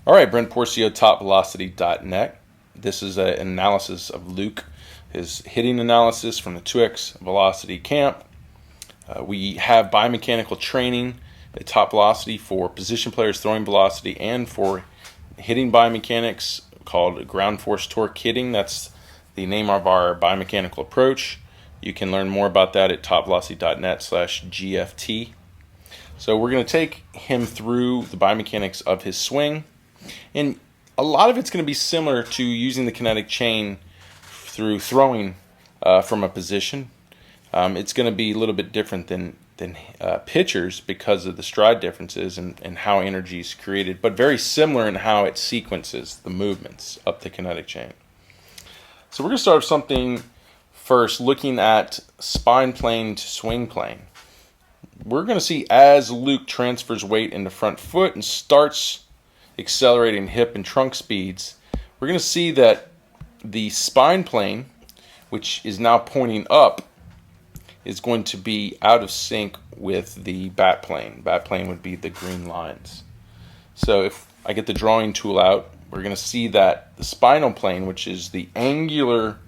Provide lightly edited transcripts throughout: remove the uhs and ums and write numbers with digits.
All right, Brent Porcio, TopVelocity.net. This is an analysis of Luke, his hitting analysis from the 2x velocity camp. We have biomechanical training at Top Velocity for position players throwing velocity and for hitting biomechanics called ground force torque hitting. That's the name of our biomechanical approach. You can learn more about that at topvelocity.net/GFT. So we're going to take him through the biomechanics of his swing. And a lot of it's going to be similar to using the kinetic chain through throwing from a position. It's going to be a little bit different than pitchers because of the stride differences and how energy is created, but very similar in how it sequences the movements up the kinetic chain. So we're going to start with something first, looking at spine plane to swing plane. We're going to see as Luke transfers weight into front foot and starts accelerating hip and trunk speeds, we're going to see that the spine plane, which is now pointing up, is going to be out of sync with the bat plane. Bat plane would be the green lines. So if I get the drawing tool out, we're going to see that the spinal plane, which is the angular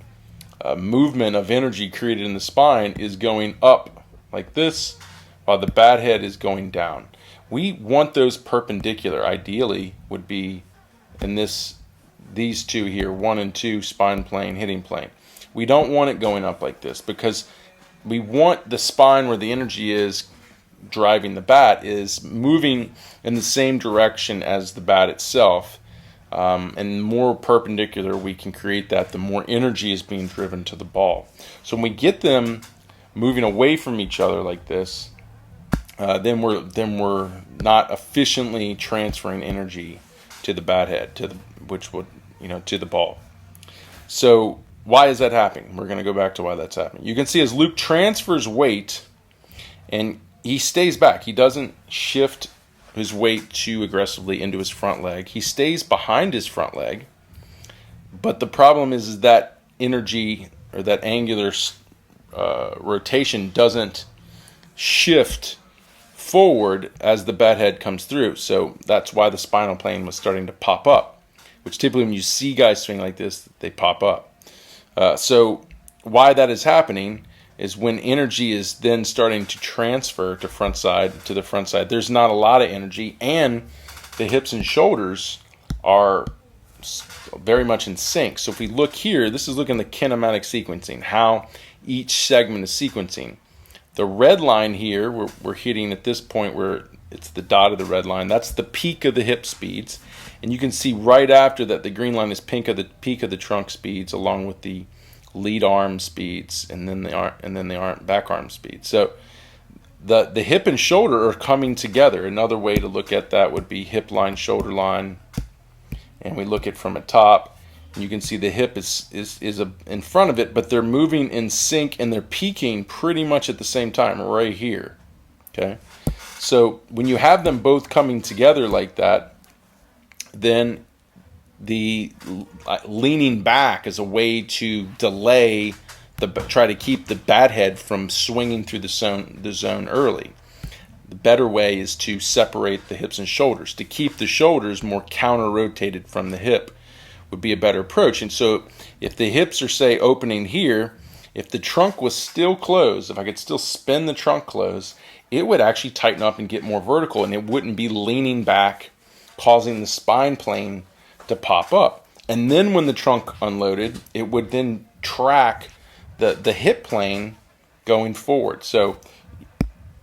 movement of energy created in the spine, is going up like this, while the bat head is going down. We want those perpendicular. Ideally would be in these two here, 1 and 2, spine plane, hitting plane. We don't want it going up like this because we want the spine where the energy is driving the bat is moving in the same direction as the bat itself. And the more perpendicular we can create that, the more energy is being driven to the ball. So when we get them moving away from each other like this, then we're not efficiently transferring energy to the bat head, to the ball. So why is that happening? We're going to go back to why that's happening. You can see as Luke transfers weight, and he stays back. He doesn't shift his weight too aggressively into his front leg. He stays behind his front leg. But the problem is that energy or that angular rotation doesn't shift forward as the bat head comes through. So that's why the spinal plane was starting to pop up, which typically when you see guys swing like this, they pop up. So why that is happening is when energy is then starting to transfer to the front side, there's not a lot of energy, and the hips and shoulders are very much in sync. So if we look here, this is looking at the kinematic sequencing, how each segment is sequencing. The red line here, we're hitting at this point where it's the dot of the red line. That's the peak of the hip speeds. And you can see right after that the green line is peak of the trunk speeds along with the lead arm speeds and then the back arm speeds. So the hip and shoulder are coming together. Another way to look at that would be hip line, shoulder line. And we look at from a top. You can see the hip is in front of it, but they're moving in sync and they're peaking pretty much at the same time right here. Okay, so when you have them both coming together like that, then the leaning back is a way to delay try to keep the bat head from swinging through the zone early. The better way is to separate the hips and shoulders, to keep the shoulders more counter-rotated from the hip would be a better approach. And so if the hips are, say, opening here, if the trunk was still closed, if I could still spin the trunk closed, it would actually tighten up and get more vertical, and it wouldn't be leaning back, causing the spine plane to pop up. And then when the trunk unloaded, it would then track the hip plane going forward. So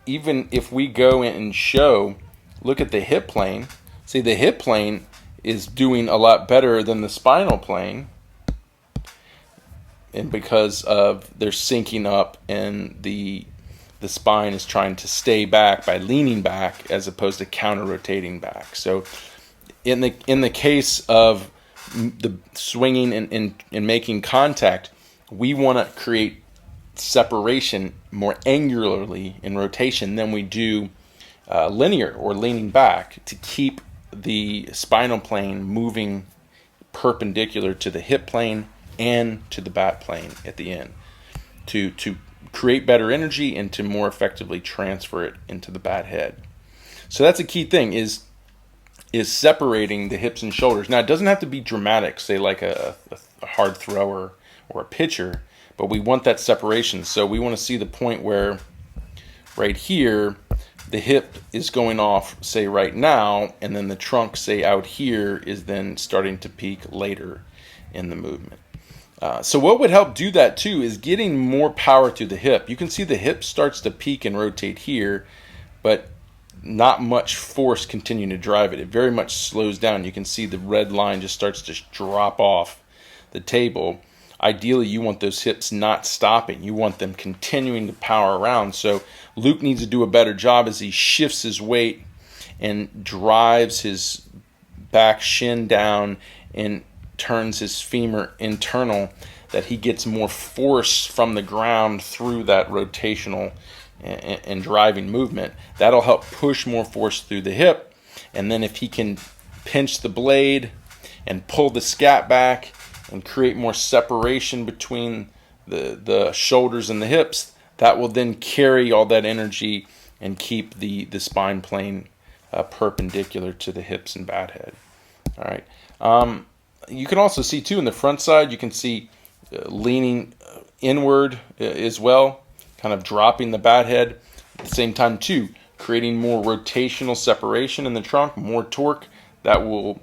even if we go in and show, look at the hip plane, see the hip plane is doing a lot better than the spinal plane, and because of they're syncing up and the spine is trying to stay back by leaning back as opposed to counter rotating back. So in the case of the swinging and making contact, we want to create separation more angularly in rotation than we do linear or leaning back, to keep the spinal plane moving perpendicular to the hip plane and to the bat plane at the end, to create better energy and to more effectively transfer it into the bat head. So that's a key thing, is is separating the hips and shoulders. Now, it doesn't have to be dramatic, say like a hard thrower or a pitcher, but we want that separation. So we want to see the point where right here, the hip is going off, say right now, and then the trunk, say out here, is then starting to peak later in the movement. So what would help do that too is getting more power to the hip. You can see the hip starts to peak and rotate here, but not much force continuing to drive it. It very much slows down. You can see the red line just starts to drop off the table. Ideally, you want those hips not stopping. You want them continuing to power around. So Luke needs to do a better job as he shifts his weight and drives his back shin down and turns his femur internal, that he gets more force from the ground through that rotational and driving movement. That'll help push more force through the hip. And then if he can pinch the blade and pull the scat back and create more separation between the shoulders and the hips, that will then carry all that energy and keep the spine plane perpendicular to the hips and bat head. All right. You can also see too in the front side, you can see leaning inward as well, kind of dropping the bat head. At the same time too, creating more rotational separation in the trunk, more torque. That'll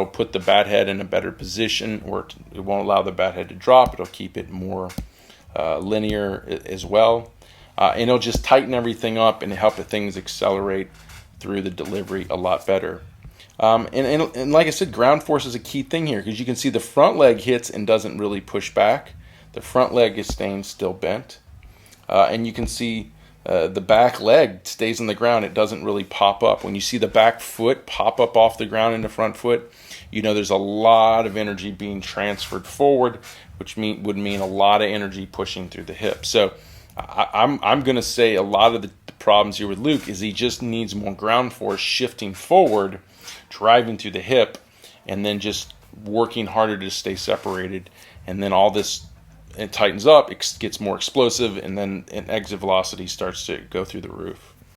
put the bat head in a better position, or it won't allow the bat head to drop. It'll keep it more linear as well. And it'll just tighten everything up and help things accelerate through the delivery a lot better. And like I said, ground force is a key thing here, because you can see the front leg hits and doesn't really push back. The front leg is staying still bent. And you can see the back leg stays on the ground. It doesn't really pop up. When you see the back foot pop up off the ground in the front foot, you know there's a lot of energy being transferred forward, which would mean a lot of energy pushing through the hip. So I'm going to say a lot of the problems here with Luke is he just needs more ground force shifting forward, driving through the hip, and then just working harder to stay separated. And then all this, it tightens up, it gets more explosive, and then an exit velocity starts to go through the roof.